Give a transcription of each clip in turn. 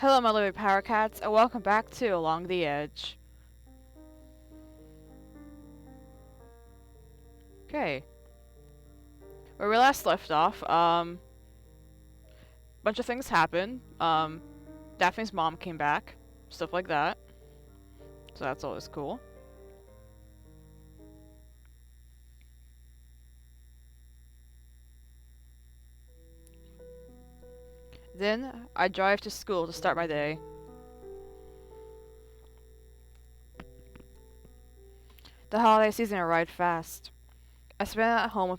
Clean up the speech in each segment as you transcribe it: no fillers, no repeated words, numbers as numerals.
Hello, my little PowerCats, and welcome back to Along the Edge. Okay, where we last left off, bunch of things happened. Daphne's mom came back, stuff like that. So that's always cool. Then I drive to school to start my day. The holiday season arrived fast. I spent it at home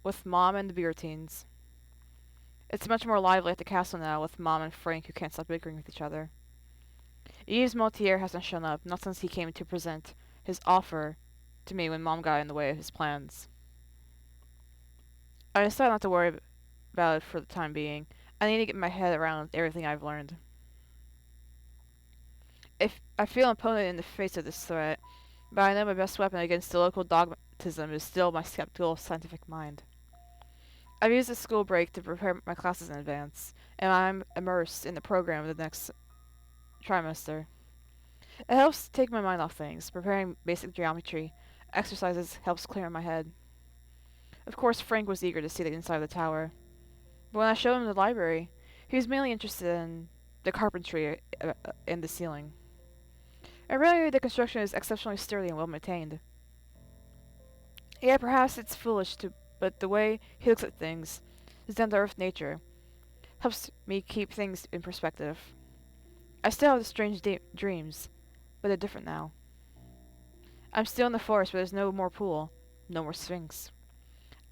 with mom and the beer teens. It's much more lively at the castle now with mom and Frank who can't stop bickering with each other. Yves Mortier hasn't shown up, not since he came to present his offer to me when mom got in the way of his plans. I decided not to worry about it for the time being. I need to get my head around everything I've learned. If I feel impotent in the face of this threat, but I know my best weapon against the local dogmatism is still my skeptical scientific mind. I've used the school break to prepare my classes in advance, and I'm immersed in the program of the next trimester. It helps take my mind off things. Preparing basic geometry exercises helps clear my head. Of course, Frank was eager to see the inside of the tower. But when I showed him the library, he was mainly interested in the carpentry in the ceiling. And really, the construction is exceptionally sturdy and well maintained. Yeah, perhaps it's foolish but the way he looks at things, his down-to-earth nature, helps me keep things in perspective. I still have the strange dreams, but they're different now. I'm still in the forest, but there's no more pool, no more sphinx.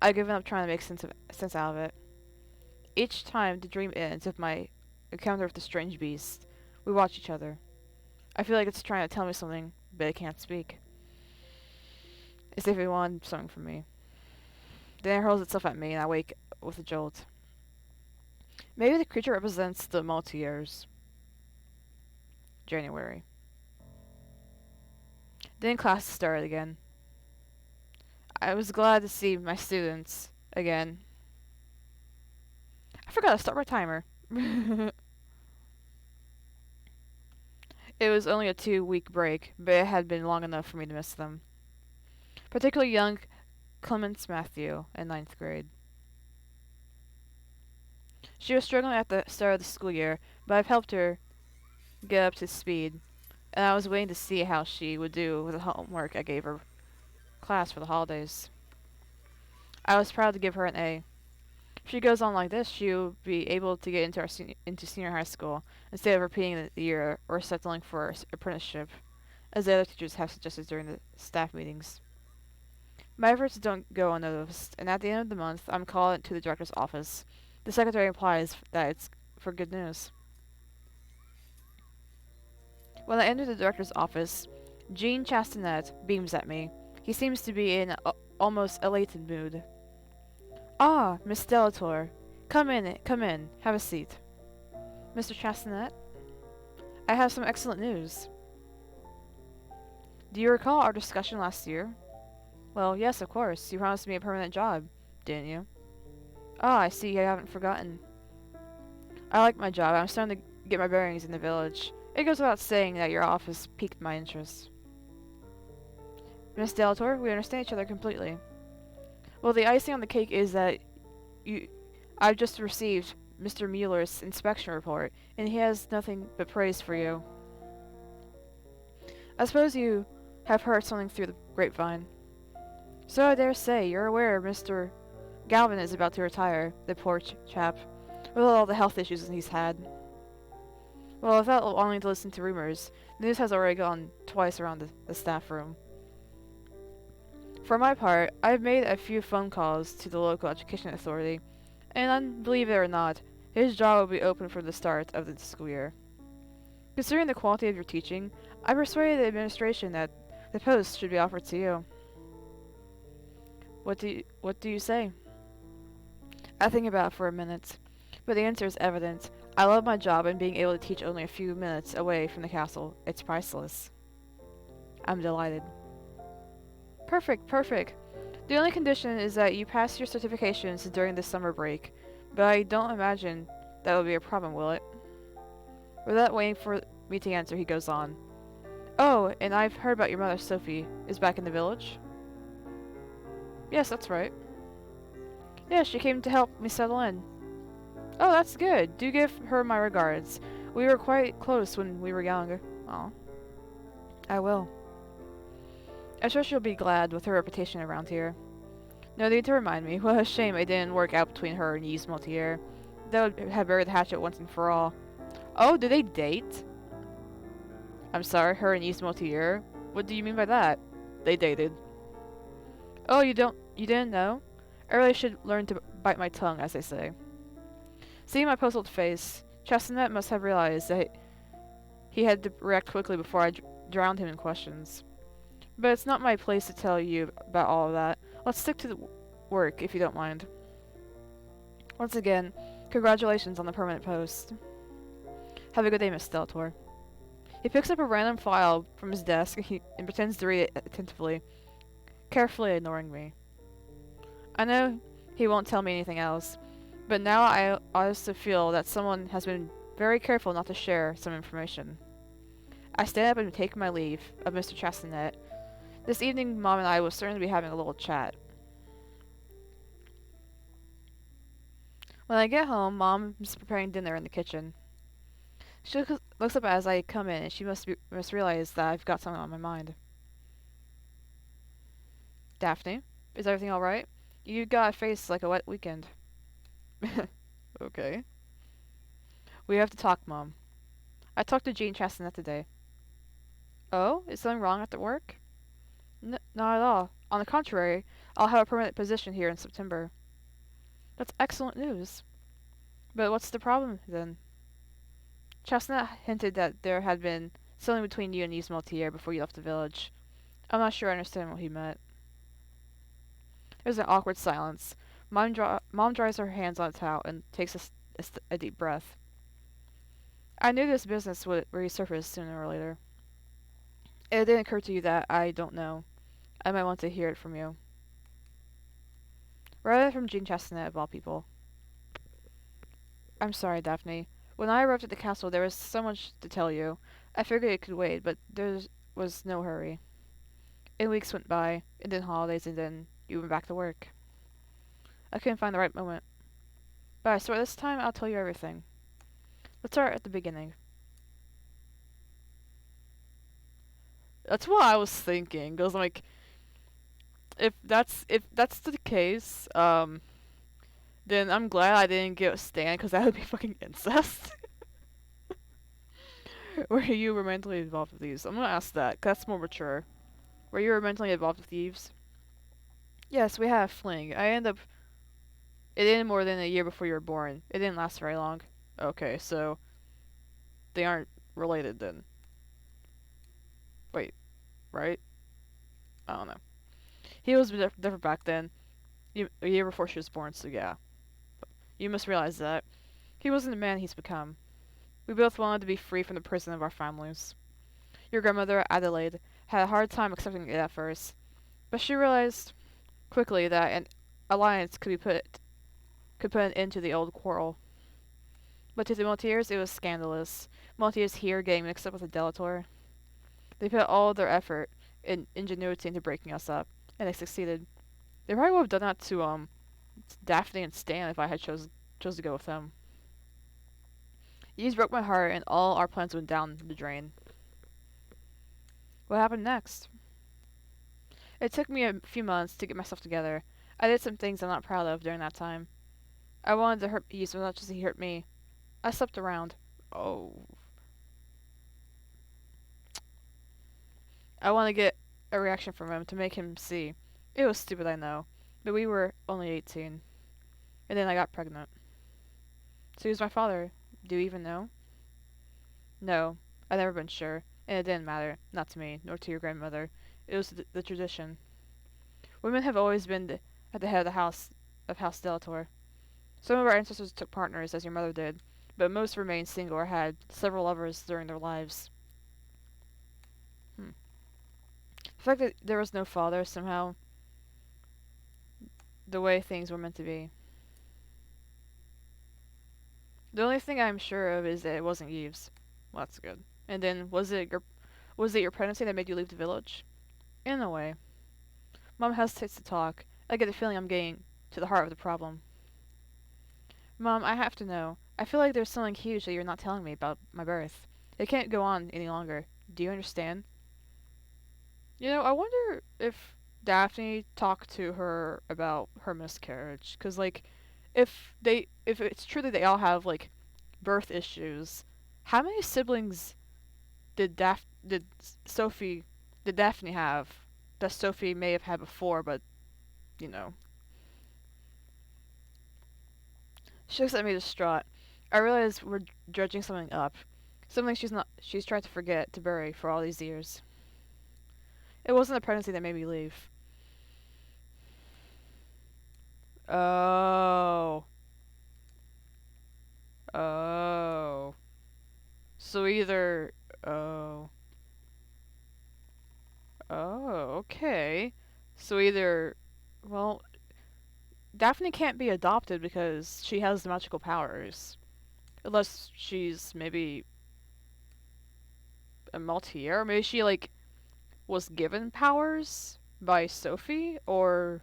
I've given up trying to make sense out of it. Each time the dream ends with my encounter with the strange beast, we watch each other. I feel like it's trying to tell me something, but it can't speak. It's if it wanted something from me. Then it hurls itself at me, and I wake with a jolt. Maybe the creature represents the multi-years. January. Then class started again. I was glad to see my students again. I forgot to start my timer. It was only a 2-week break, but it had been long enough for me to miss them. Particularly young Clemence Matthew in 9th grade. She was struggling at the start of the school year, but I've helped her get up to speed, and I was waiting to see how she would do with the homework I gave her class for the holidays. I was proud to give her an A. If she goes on like this, she'll be able to get into senior high school instead of repeating the year or settling for an apprenticeship, as the other teachers have suggested during the staff meetings. My efforts don't go unnoticed, and at the end of the month, I'm called into the director's office. The secretary implies that it's for good news. When I enter the director's office, Jean Chastanet beams at me. He seems to be in an almost elated mood. Ah, Miss Delator. Come in, have a seat. Mr. Chastanet? I have some excellent news. Do you recall our discussion last year? Well, yes, of course. You promised me a permanent job, didn't you? Ah, I see you haven't forgotten. I like my job. I'm starting to get my bearings in the village. It goes without saying that your office piqued my interest. Miss Delator, we understand each other completely. Well, the icing on the cake is that I've just received Mr. Mueller's inspection report, and he has nothing but praise for you. I suppose you have heard something through the grapevine. So I dare say you're aware Mr. Galvin is about to retire, the poor chap, with all the health issues he's had. Well, without wanting to listen to rumors, the news has already gone twice around the staff room. For my part, I've made a few phone calls to the local education authority, and believe it or not, his job will be open from the start of the school year. Considering the quality of your teaching, I persuaded the administration that the post should be offered to you. What do you say? I think about it for a minute, but the answer is evident. I love my job, and being able to teach only a few minutes away from the castle, it's priceless. I'm delighted. Perfect. The only condition is that you pass your certifications during the summer break, but I don't imagine that will be a problem, will it? Without waiting for me to answer, he goes on. Oh, and I've heard about your mother, Sophie, is back in the village? Yes, that's right. Yeah, she came to help me settle in. Oh, that's good. Do give her my regards. We were quite close when we were younger. Oh, I will. I'm sure she'll be glad with her reputation around here. No need to remind me. What a shame it didn't work out between her and Yves Multier. That would have buried the hatchet once and for all. Oh, do they date? I'm sorry, her and Yves Multier? What do you mean by that? They dated. Oh, you didn't know? I really should learn to bite my tongue, as they say. Seeing my puzzled face, Chestnut must have realized that he had to react quickly before I drowned him in questions. But it's not my place to tell you about all of that. Let's stick to the work, if you don't mind. Once again, congratulations on the permanent post. Have a good day, Miss Stellator. He picks up a random file from his desk and pretends to read it attentively, carefully ignoring me. I know he won't tell me anything else, but now I also feel that someone has been very careful not to share some information. I stand up and take my leave of Mr. Chastanet. This evening, Mom and I will certainly be having a little chat. When I get home, Mom is preparing dinner in the kitchen. She looks up as I come in, and she must realize that I've got something on my mind. Daphne, is everything all right? You got a face like a wet weekend. Okay. We have to talk, Mom. I talked to Jean Chastanet today. Oh, is something wrong at the work? Not at all. On the contrary, I'll have a permanent position here in September. That's excellent news. But what's the problem, then? Chestnut hinted that there had been something between you and Yves Multier before you left the village. I'm not sure I understand what he meant. There's an awkward silence. Mom dries her hands on a towel and takes a deep breath. I knew this business would resurface sooner or later. It didn't occur to you that I don't know. I might want to hear it from you. Rather from Jean Chestnut, of all people. I'm sorry, Daphne. When I arrived at the castle, there was so much to tell you. I figured it could wait, but there was no hurry. And weeks went by, and then holidays, and then you went back to work. I couldn't find the right moment. But I swear this time I'll tell you everything. Let's start at the beginning. That's what I was thinking. Cause like, if that's the case, then I'm glad I didn't get Stan, cause that would be fucking incest. Were you romantically involved with Thieves? I'm gonna ask that, 'cause that's more mature. Were you romantically involved with Thieves? Yes, we had a fling. It ended more than a year before you were born. It didn't last very long. Okay, so they aren't related then. Wait, right? I don't know. He was different back then. A year before she was born, so yeah. You must realize that. He wasn't the man he's become. We both wanted to be free from the prison of our families. Your grandmother, Adelaide, had a hard time accepting it at first, but she realized quickly that an alliance could put an end to the old quarrel. But to the Multiers, it was scandalous. Multiers here getting mixed up with the Delator. They put all their effort and ingenuity into breaking us up, and they succeeded. They probably would have done that to Daphne and Stan if I had chose to go with them. These broke my heart, and all our plans went down the drain. What happened next? It took me a few months to get myself together. I did some things I'm not proud of during that time. I wanted to hurt Yves as much as he hurt me. I slept around. Oh. I want to get a reaction from him to make him see. It was stupid, I know, but we were only 18. And then I got pregnant. So he was my father. Do you even know? No, I've never been sure, and it didn't matter, not to me, nor to your grandmother. It was the tradition. Women have always been at the head of House Delator. Some of our ancestors took partners, as your mother did, but most remained single or had several lovers during their lives. The fact that there was no father, somehow, the way things were meant to be. The only thing I'm sure of is that it wasn't Yves. Well, that's good. And then, was it your pregnancy that made you leave the village? In a way. Mom hesitates to talk. I get the feeling I'm getting to the heart of the problem. Mom, I have to know. I feel like there's something huge that you're not telling me about my birth. It can't go on any longer. Do you understand? I wonder if Daphne talked to her about her miscarriage. Cause like, if it's true that they all have like birth issues, how many siblings did Sophie did Daphne have that Sophie may have had before, but you know. She looks at me distraught. I realize we're dredging something up. Something she's tried to forget, to bury for all these years. It wasn't the pregnancy that made me leave. Oh. Oh. So either oh. Oh, okay. So either well, Daphne can't be adopted because she has the magical powers. Unless she's maybe a Maltier. Maybe she like was given powers by Sophie, or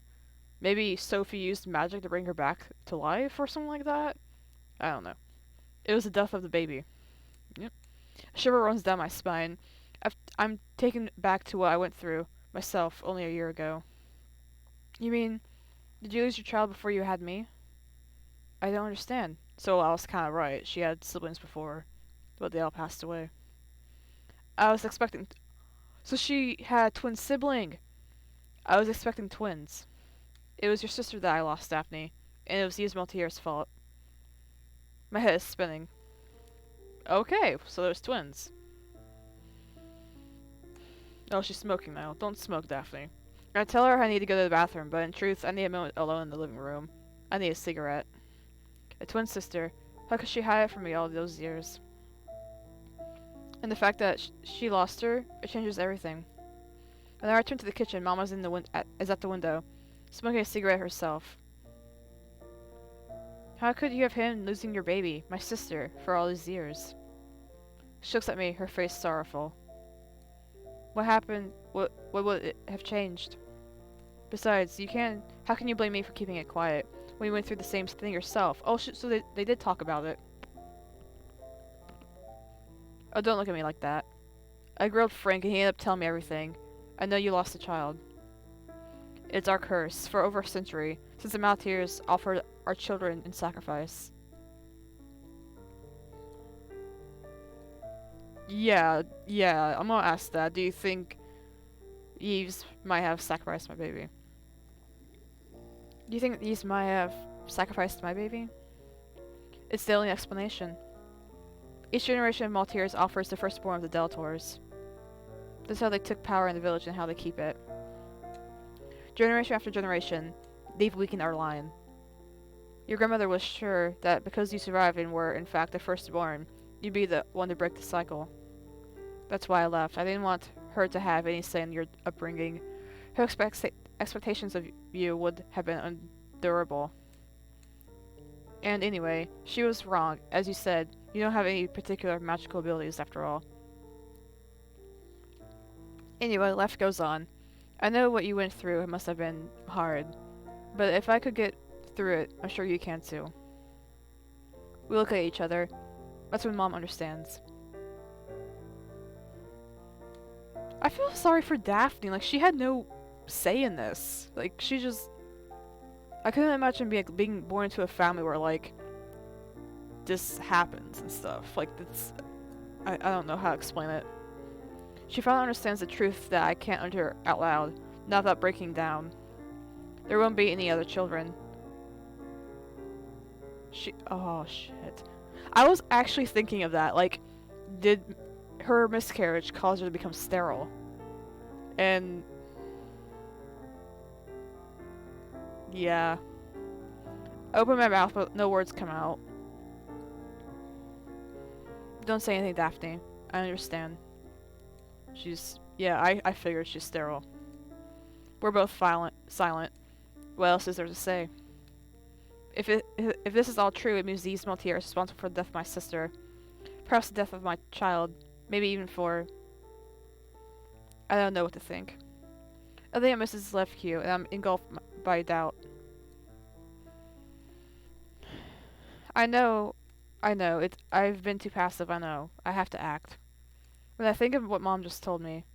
maybe Sophie used magic to bring her back to life or something like that. I don't know. It was the death of the baby. Yep. A shiver runs down my spine. I'm taken back to what I went through myself only a year ago. You mean, did you lose your child before you had me? I don't understand. So I was kind of right. She had siblings before, but they all passed away. I was expecting. So she had a twin sibling. I was expecting twins. It was your sister that I lost, Daphne, and it was these Maltier's fault. My head is spinning. Okay, so there's twins. Oh, she's smoking now. Don't smoke, Daphne. I tell her I need to go to the bathroom, but in truth, I need a moment alone in the living room. I need a cigarette. A twin sister. How could she hide it from me all those years? And the fact that she lost her, it changes everything. When I return to the kitchen, Mama's is at the window, smoking a cigarette herself. How could you have hidden losing your baby, my sister, for all these years? She looks at me, her face sorrowful. What happened? What would it have changed? Besides, how can you blame me for keeping it quiet when you went through the same thing yourself? Oh, so they did talk about it. Oh, don't look at me like that. I grilled Frank and he ended up telling me everything. I know you lost a child. It's our curse, for over a century, since the Maltiers offered our children in sacrifice. Yeah, I'm gonna ask that. Do you think Yves might have sacrificed my baby? Do you think Yves might have sacrificed my baby? It's the only explanation. Each generation of Maltiers offers the firstborn of the Deltors. That's how they took power in the village and how they keep it. Generation after generation, they've weakened our line. Your grandmother was sure that because you survived and were, in fact, the firstborn, you'd be the one to break the cycle. That's why I left. I didn't want her to have any say in your upbringing. Her expectations of you would have been unendurable. And anyway, she was wrong. As you said, you don't have any particular magical abilities after all. Anyway, life goes on. I know what you went through. It must have been hard. But if I could get through it, I'm sure you can too. We look at each other. That's when Mom understands. I feel sorry for Daphne. Like, she had no say in this. Like, she just... I couldn't imagine being born into a family where, like, this happens and stuff. Like, that's... I don't know how to explain it. She finally understands the truth that I can't utter out loud, not without breaking down. There won't be any other children. Oh, shit. I was actually thinking of that. Like, did her miscarriage cause her to become sterile? And... yeah. I open my mouth, but no words come out. Don't say anything, Daphne. I understand. Yeah, I figured she's sterile. We're both silent. What else is there to say? If this is all true, it means these Maltier is responsible for the death of my sister. Perhaps the death of my child. Maybe even 4. I don't know what to think. I think I miss his left cue, and I'm engulfed by doubt. I know, I've been too passive, I know. I have to act. When I think of what Mom just told me,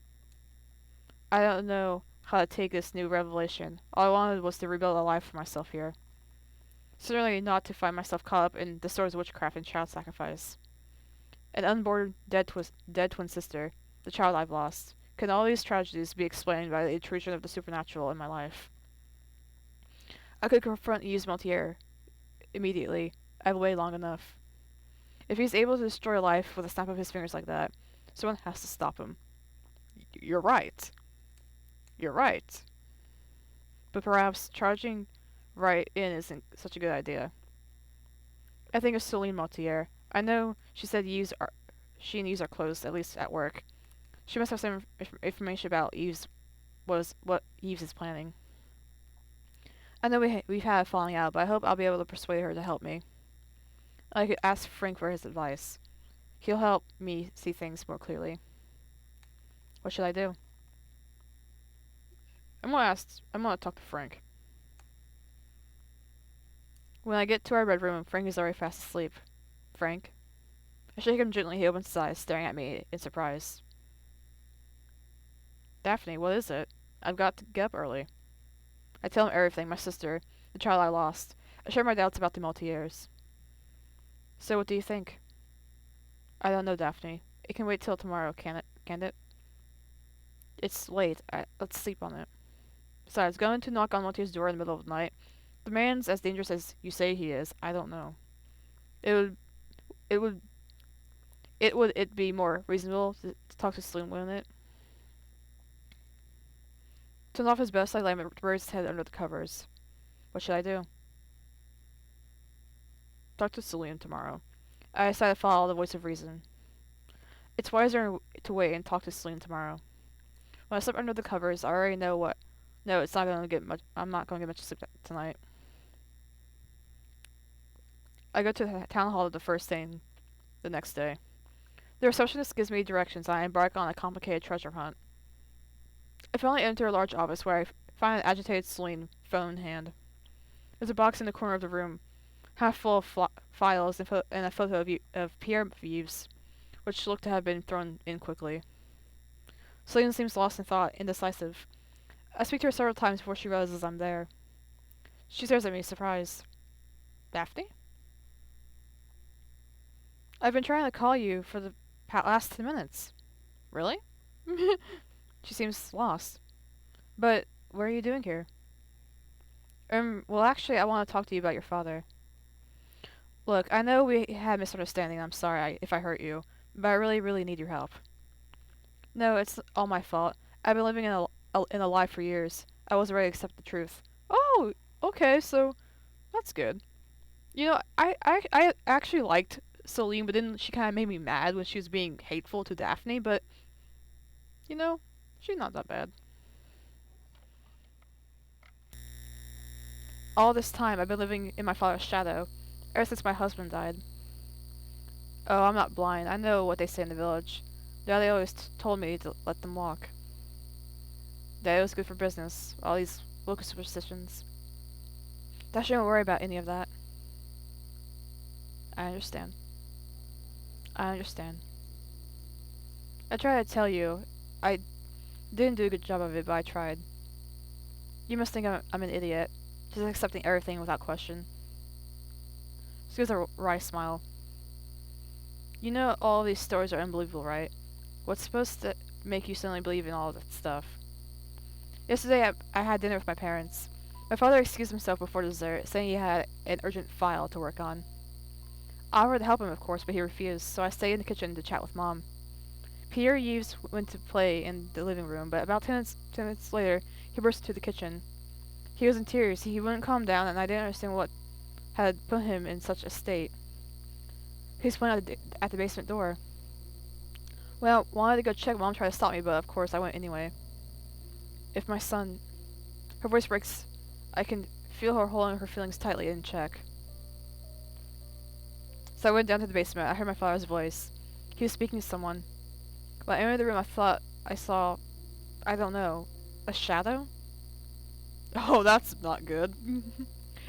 I don't know how to take this new revelation. All I wanted was to rebuild a life for myself here. Certainly not to find myself caught up in the stories of witchcraft and child sacrifice. An unborn, dead twin sister, the child I've lost. Can all these tragedies be explained by the intrusion of the supernatural in my life? I could confront Yves Maltier immediately. I've waited long enough. If he's able to destroy life with a snap of his fingers like that, someone has to stop him. You're right. You're right. But perhaps charging right in isn't such a good idea. I think of Celine Maltier. I know she said she and Yves are close, at least at work. She must have some information about Yves, what Yves is planning. I know we've had a falling out, but I hope I'll be able to persuade her to help me. I could ask Frank for his advice. He'll help me see things more clearly. What should I do? I'm gonna talk to Frank. When I get to our bedroom, Frank is already fast asleep. Frank? I shake him gently. He opens his eyes, staring at me in surprise. Daphne, what is it? I've got to get up early. I tell him everything, my sister, the child I lost. I share my doubts about the Maltiers. So what do you think? I don't know, Daphne. It can wait till tomorrow, can't it? It's late. Let's sleep on it. Besides, going to knock on Maltier's door in the middle of the night, the man's as dangerous as you say he is. I don't know. It would, it would, would it be more reasonable to talk to Slim, wouldn't it? Turned off his bedside lamp and buried his head under the covers. What should I do? Talk to Celine tomorrow. I decided to follow the voice of reason. It's wiser to wait and talk to Celine tomorrow. When I sleep under the covers, I already know what. No, it's not gonna get much. I'm not gonna get much sleep tonight. I go to the town hall the first thing the next day. The receptionist gives me directions, and I embark on a complicated treasure hunt. I finally enter a large office where I find an agitated Celine, phone in hand. There's a box in the corner of the room, half full of files and a photo of Pierre Yves, which look to have been thrown in quickly. Celine seems lost in thought, indecisive. I speak to her several times before she realizes I'm there. She stares at me, surprised. Daphne? I've been trying to call you for the last 10 minutes. Really? She seems lost. But what are you doing here? Well, actually, I want to talk to you about your father. Look, I know we had a misunderstanding, and I'm sorry if I hurt you, but I really, really need your help. No, it's all my fault. I've been living in a lie for years. I wasn't ready to accept the truth. Oh, okay, so that's good. You know, I actually liked Celine, but then she kind of made me mad when she was being hateful to Daphne, but, you know, she's not that bad. All this time, I've been living in my father's shadow, ever since my husband died. Oh, I'm not blind. I know what they say in the village. Daddy always told me to let them walk. Daddy was good for business. All these local superstitions. Dad shouldn't worry about any of that. I understand. I understand. I tried to tell you. I didn't do a good job of it, but I tried. You must think I'm an idiot. Just accepting everything without question. She gives a wry smile. You know all these stories are unbelievable, right? What's supposed to make you suddenly believe in all that stuff? Yesterday I had dinner with my parents. My father excused himself before dessert, saying he had an urgent file to work on. I offered to help him, of course, but he refused, so I stayed in the kitchen to chat with Mom. Pierre Yves went to play in the living room, but about 10 minutes later, he burst into the kitchen. He was in tears. He wouldn't calm down, and I didn't understand what had put him in such a state. He was pointing at the basement door. Well, wanted to go check. Mom tried to stop me, but of course I went anyway. If my son... Her voice breaks. I can feel her holding her feelings tightly in check. So I went down to the basement. I heard my father's voice. He was speaking to someone. When I entered the room, I thought I saw, I don't know, a shadow? Oh, that's not good.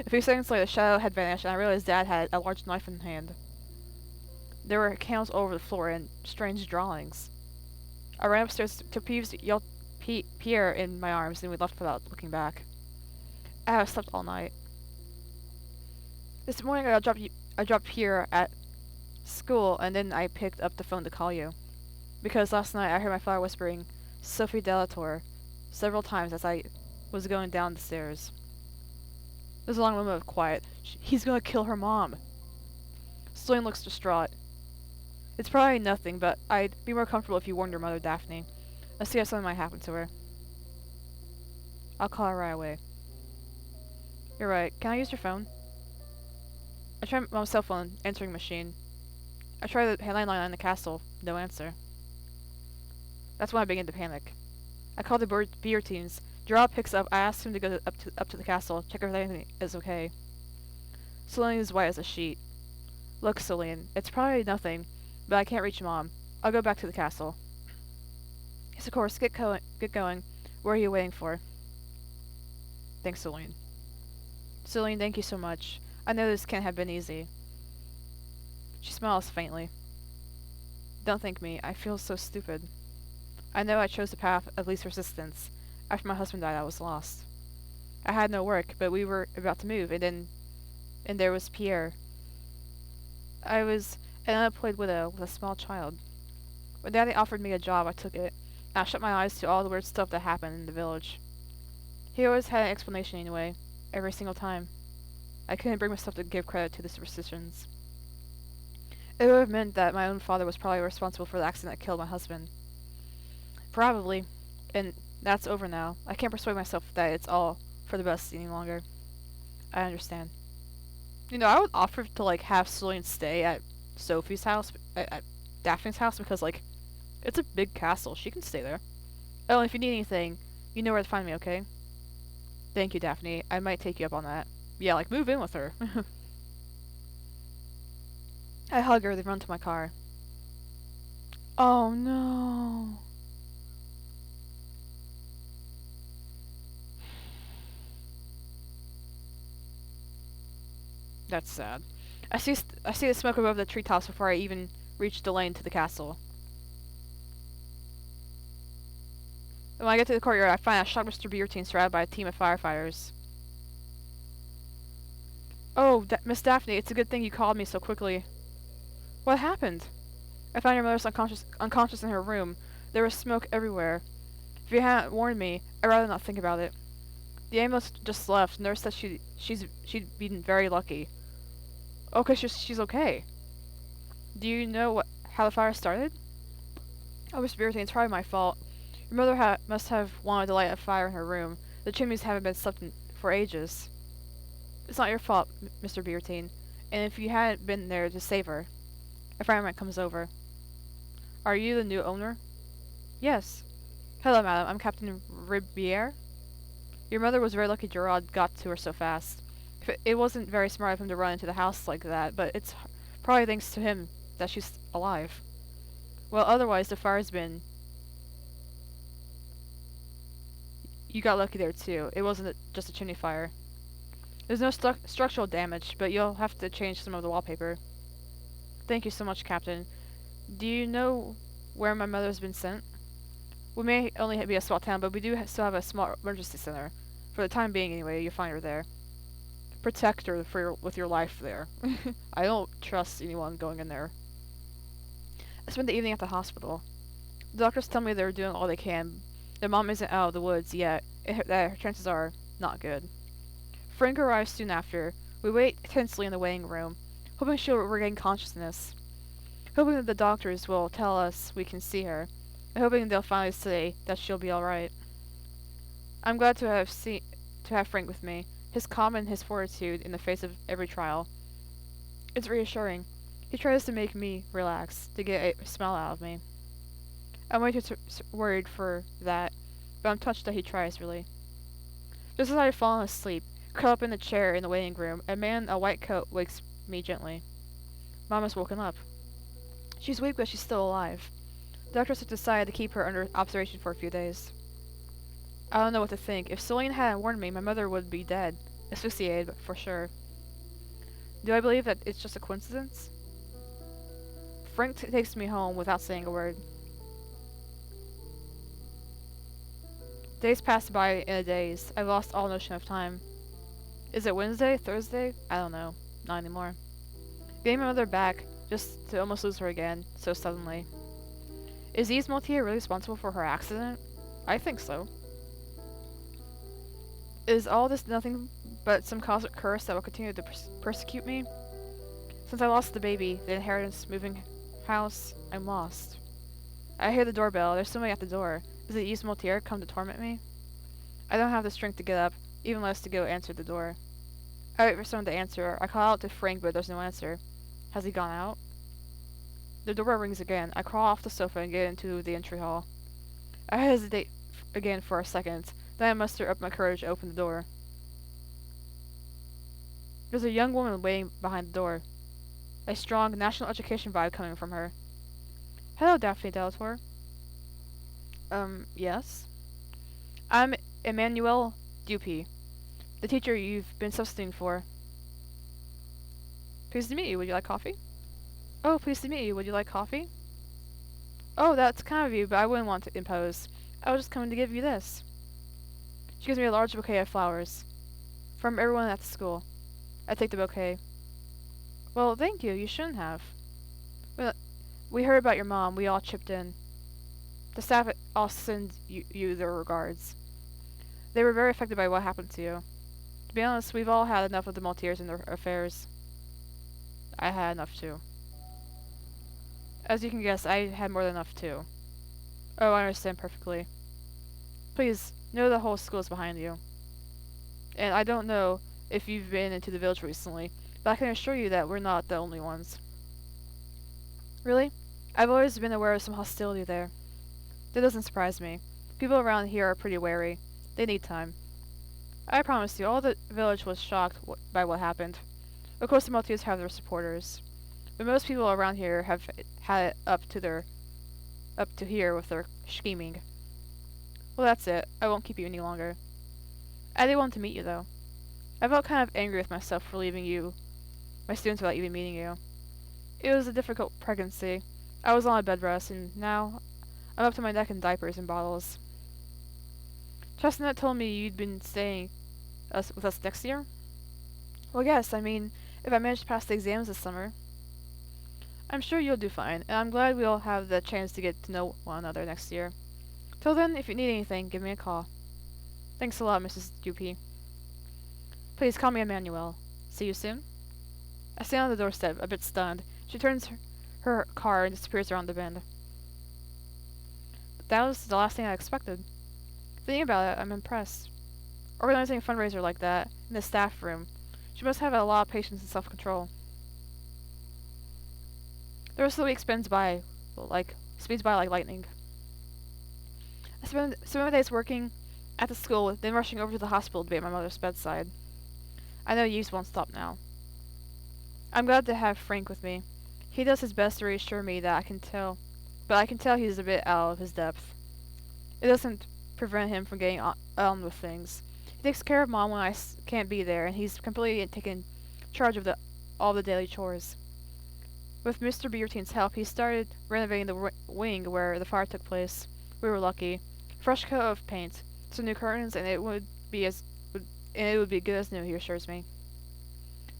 A few seconds later, the shadow had vanished, and I realized Dad had a large knife in hand. There were candles all over the floor and strange drawings. I ran upstairs to Peeves yelled Pierre in my arms, and we left without looking back. I have slept all night. This morning I dropped Pierre at school, and then I picked up the phone to call you. Because last night I heard my father whispering Sophie Delator several times as I was going down the stairs. There's a long moment of quiet. He's gonna kill her mom. Celine looks distraught. It's probably nothing, but I'd be more comfortable if you warned your mother, Daphne. I see if something might happen to her. I'll call her right away. You're right. Can I use your phone? I tried Mom's cell phone answering machine. I tried the landline in the castle. No answer. That's when I began to panic. I called the beer teams. Gerard picks up. I asked him to go up to the castle, check if everything is okay. Celine is white as a sheet. Look, Celine, it's probably nothing, but I can't reach Mom. I'll go back to the castle. Yes, of course. Get going. What are you waiting for? Thanks, Celine. Celine, thank you so much. I know this can't have been easy. She smiles faintly. Don't thank me. I feel so stupid. I know I chose the path of least resistance. After my husband died, I was lost. I had no work, but we were about to move, and there was Pierre. I was an unemployed widow with a small child. When Daddy offered me a job, I took it, and I shut my eyes to all the weird stuff that happened in the village. He always had an explanation anyway, every single time. I couldn't bring myself to give credit to the superstitions. It would have meant that my own father was probably responsible for the accident that killed my husband. Probably, and that's over now. I can't persuade myself that it's all for the best any longer. I understand. You know, I would offer to, like, have Celine stay at Sophie's house, at Daphne's house, because, like, it's a big castle. She can stay there. Oh, and if you need anything, you know where to find me, okay? Thank you, Daphne. I might take you up on that. Yeah, like, move in with her. I hug her, then run to my car. Oh, no. That's sad. I see the smoke above the treetops before I even reach the lane to the castle. When I get to the courtyard, I find a shocked Mr. Beertine surrounded by a team of firefighters. Oh, Miss Daphne, it's a good thing you called me so quickly. What happened? I found your mother's unconscious in her room. There was smoke everywhere. If you hadn't warned me, I'd rather not think about it. The ambulance just left. Nurse said she'd been very lucky. Okay, she's okay. Do you know how the fire started? Oh, Mr. Beertine, it's probably my fault. Your mother must have wanted to light a fire in her room. The chimneys haven't been slept in for ages. It's not your fault, Mr. Beertine. And if you hadn't been there to save her, a fireman comes over. Are you the new owner? Yes. Hello, madam. I'm Captain Ribiere. Your mother was very lucky Gerard got to her so fast. It wasn't very smart of him to run into the house like that, but it's probably thanks to him that she's alive. Well, otherwise the fire's been... You got lucky there too. It wasn't just a chimney fire. There's no structural damage, but you'll have to change some of the wallpaper. Thank you so much, Captain. Do you know where my mother's been sent? We may only be a small town, but we do still have a small emergency center. For the time being, anyway, you'll find her there. Protect her with your life there. I don't trust anyone going in there. I spent the evening at the hospital. The doctors tell me they're doing all they can. Their mom isn't out of the woods yet, and that her chances are not good. Frank arrives soon after. We wait tensely in the waiting room, hoping she'll regain consciousness. Hoping that the doctors will tell us we can see her, and hoping they'll finally say that she'll be alright. I'm glad to have Frank with me. His calm and his fortitude in the face of every trial. It's reassuring. He tries to make me relax, to get a smile out of me. I'm way too worried for that, but I'm touched that he tries, really. Just as I had fallen asleep, curled up in the chair in the waiting room, a man in a white coat wakes me gently. Mama's woken up. She's weak, but she's still alive. Doctors have decided to keep her under observation for a few days. I don't know what to think. If Celine hadn't warned me, my mother would be dead. Asphyxiated, but for sure. Do I believe that it's just a coincidence? Frank takes me home without saying a word. Days pass by in a daze. I've lost all notion of time. Is it Wednesday? Thursday? I don't know. Not anymore. Getting my mother back, just to almost lose her again, so suddenly. Is Yves Mortier really responsible for her accident? I think so. Is all this nothing but some cosmic curse that will continue to persecute me? Since I lost the baby, the inheritance, moving house, I'm lost. I hear the doorbell. There's somebody at the door. Is it Yves Mortier come to torment me? I don't have the strength to get up, even less to go answer the door. I wait for someone to answer. I call out to Frank, but there's no answer. Has he gone out? The doorbell rings again. I crawl off the sofa and get into the entry hall. I hesitate again for a second. Then I muster up my courage to open the door. There's a young woman waiting behind the door. A strong national education vibe coming from her. Hello, Daphne Delator. Yes? I'm Emmanuel Dupuy, the teacher you've been substituting for. Pleased to meet you. Would you like coffee? Oh, pleased to meet you. Would you like coffee? Oh, that's kind of you, but I wouldn't want to impose. I was just coming to give you this. She gives me a large bouquet of flowers. From everyone at the school. I take the bouquet. Well, thank you. You shouldn't have. We heard about your mom. We all chipped in. The staff all send you their regards. They were very affected by what happened to you. To be honest, we've all had enough of the Maltese and their affairs. I had enough too. As you can guess, I had more than enough too. Oh, I understand perfectly. Please, know the whole school is behind you. And I don't know if you've been into the village recently, but I can assure you that we're not the only ones. Really? I've always been aware of some hostility there. That doesn't surprise me. People around here are pretty wary. They need time. I promise you, all the village was shocked by what happened. Of course, the Maltese have their supporters, but most people around here have had it up to here with their scheming. Well, that's it. I won't keep you any longer. I did want to meet you, though. I felt kind of angry with myself for leaving you, my students, without even meeting you. It was a difficult pregnancy. I was on a bed rest, and now I'm up to my neck in diapers and bottles. Chestnut told me you'd been staying with us next year? Well, yes, I mean, if I manage to pass the exams this summer. I'm sure you'll do fine, and I'm glad we'll have the chance to get to know one another next year. Till then, if you need anything, give me a call. Thanks a lot, Mrs. Dupuy. Please call me Emmanuel. See you soon? I stand on the doorstep, a bit stunned. She turns her car and disappears around the bend. But that was the last thing I expected. Thinking about it, I'm impressed. Organizing a fundraiser like that, in the staff room, she must have a lot of patience and self-control. The rest of the week speeds by like lightning. I spend some of the days working at the school, then rushing over to the hospital to be at my mother's bedside. I know Yves won't stop now. I'm glad to have Frank with me. He does his best to reassure me that I can tell he's a bit out of his depth. It doesn't prevent him from getting on with things. He takes care of Mom when I can't be there, and he's completely taken charge of all the daily chores. With Mr. Beertine's help, he started renovating the wing where the fire took place. We were lucky. Fresh coat of paint, some new curtains, and it would be good as new, he assures me.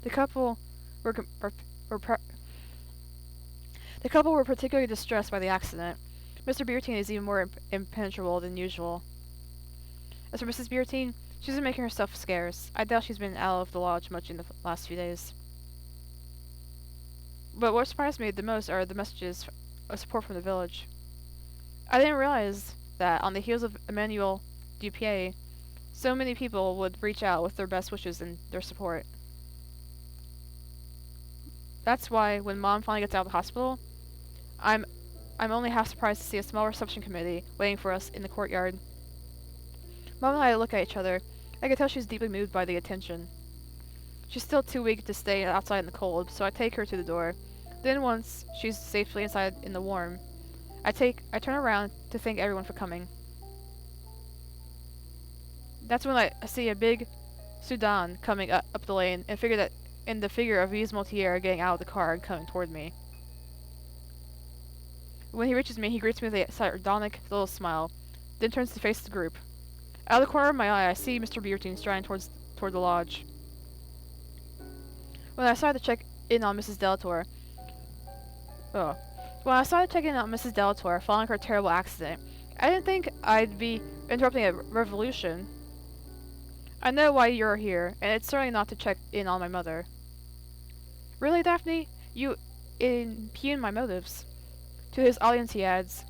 The couple were particularly distressed by the accident. Mr. Beertine is even more impenetrable than usual. As for Mrs. Beertine, she's been making herself scarce. I doubt she's been out of the lodge much in the last few days. But what surprised me the most are the messages of support from the village. I didn't realize that on the heels of Emmanuel Dupuy, so many people would reach out with their best wishes and their support. That's why when Mom finally gets out of the hospital, I'm only half surprised to see a small reception committee waiting for us in the courtyard. Mom and I look at each other. I can tell she's deeply moved by the attention. She's still too weak to stay outside in the cold, so I take her to the door, Then once she's safely inside in the warm, I turn around to thank everyone for coming. That's when I see a big Sudan coming up the lane and figure that in the figure of Yves Multier getting out of the car and coming toward me. When he reaches me, he greets me with a sardonic little smile, then turns to face the group. Out of the corner of my eye, I see Mr. Beertine striding toward the lodge. When I started to check in on Mrs. Delator, following her terrible accident, I didn't think I'd be interrupting a revolution. I know why you're here, and it's certainly not to check in on my mother. Really, Daphne? You impugn my motives. To his audience he adds,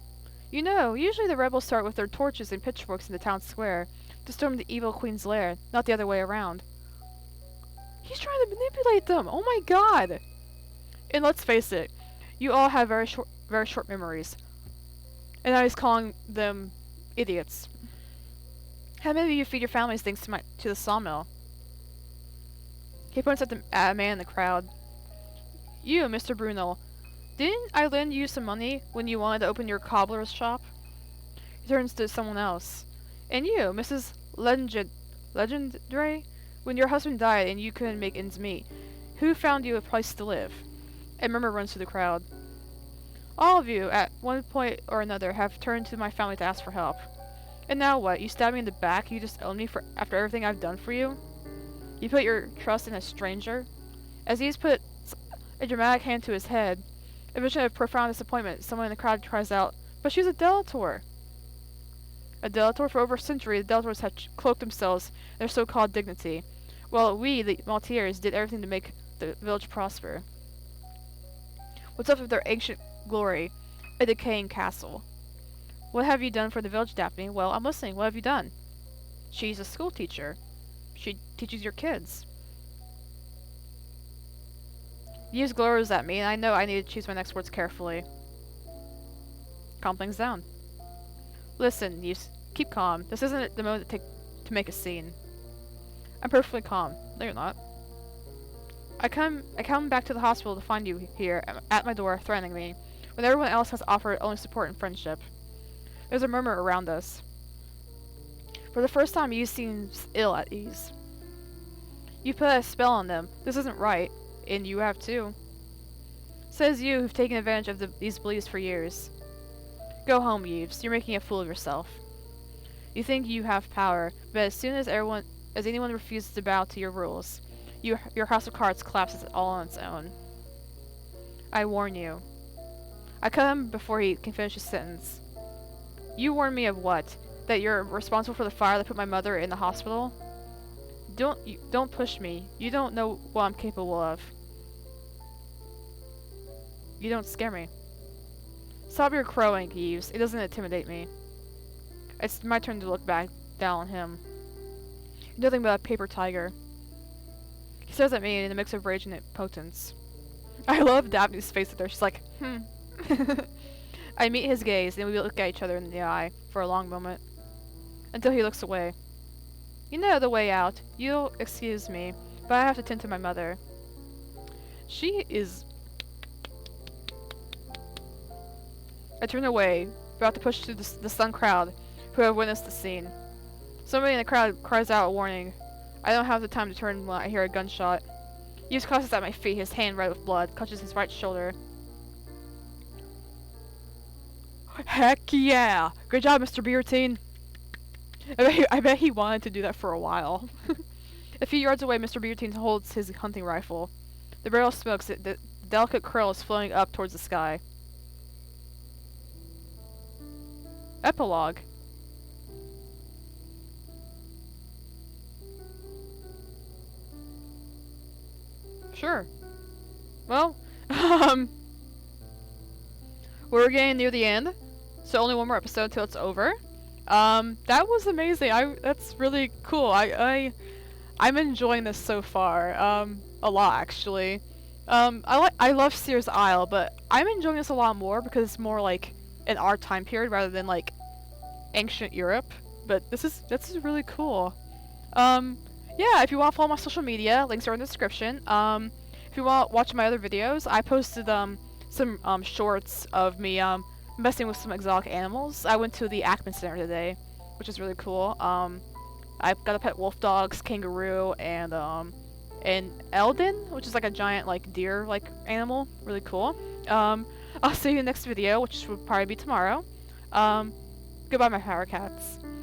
You know, usually the rebels start with their torches and pitchforks in the town square to storm the evil queen's lair, not the other way around. He's trying to manipulate them! Oh my god! And let's face it, you all have very short memories. And now he's calling them idiots. How many of you feed your families thanks to the sawmill? He points at a man in the crowd. You, Mr. Bruno, didn't I lend you some money when you wanted to open your cobbler's shop? He turns to someone else. And you, Mrs. Legendray, when your husband died and you couldn't make ends meet, who found you a place to live? A murmur runs through the crowd. All of you, at one point or another, have turned to my family to ask for help. And now what? You stab me in the back? You just own me after everything I've done for you? You put your trust in a stranger? As he's put a dramatic hand to his head, a vision of profound disappointment, someone in the crowd cries out, But she's a Delator! A Delator? For over a century, the Delators have cloaked themselves in their so-called dignity, while we, the Maltiers, did everything to make the village prosper. What's up with their ancient glory? A decaying castle. What have you done for the village, Daphne? Well, I'm listening. What have you done? She's a school teacher. She teaches your kids. Yves glowers at me, and I know I need to choose my next words carefully. Calm things down. Listen, Yves, keep calm. This isn't the moment to make a scene. I'm perfectly calm. No, you're not. I come back to the hospital to find you here, at my door, threatening me, when everyone else has offered only support and friendship. There's a murmur around us. For the first time, Yves seems ill at ease. You put a spell on them. This isn't right. And you have too. Says you who've taken advantage of these beliefs for years. Go home, Yves. You're making a fool of yourself. You think you have power, but as soon as anyone refuses to bow to your rules, your house of cards collapses all on its own. I warn you. I cut him before he can finish his sentence. You warn me of what? That you're responsible for the fire that put my mother in the hospital? Don't push me. You don't know what I'm capable of. You don't scare me. Stop your crowing, Yves. It doesn't intimidate me. It's my turn to look back down on him. You're nothing but a paper tiger. He stares at me in a mix of rage and impotence. I love Daphne's face there. She's like, I meet his gaze, and we look at each other in the eye for a long moment. Until he looks away. You know the way out. You'll excuse me, but I have to tend to my mother. She is... I turn away, about to push through the stunned crowd who have witnessed the scene. Somebody in the crowd cries out a warning. I don't have the time to turn when I hear a gunshot. Yves crosses at my feet, his hand red with blood, clutches his right shoulder. Heck yeah! Great job, Mr. Beertine! I bet he wanted to do that for a while. A few yards away, Mr. Beertine holds his hunting rifle. The barrel smokes, the delicate curl is floating up towards the sky. Epilogue. Sure. Well, we're getting near the end, so only one more episode till it's over. That was amazing. That's really cool. I'm enjoying this so far. A lot actually. I love Sears Isle, but I'm enjoying this a lot more because it's more like in our time period rather than like ancient Europe. But this is really cool. Yeah, if you want to follow my social media, links are in the description. If you want to watch my other videos, I posted some shorts of me messing with some exotic animals. I went to the Ackman Center today, which is really cool. I got to pet wolf dogs, kangaroo, and Eldon, which is like a giant like deer like animal. Really cool. I'll see you in the next video, which will probably be tomorrow. Goodbye, my PowerCats.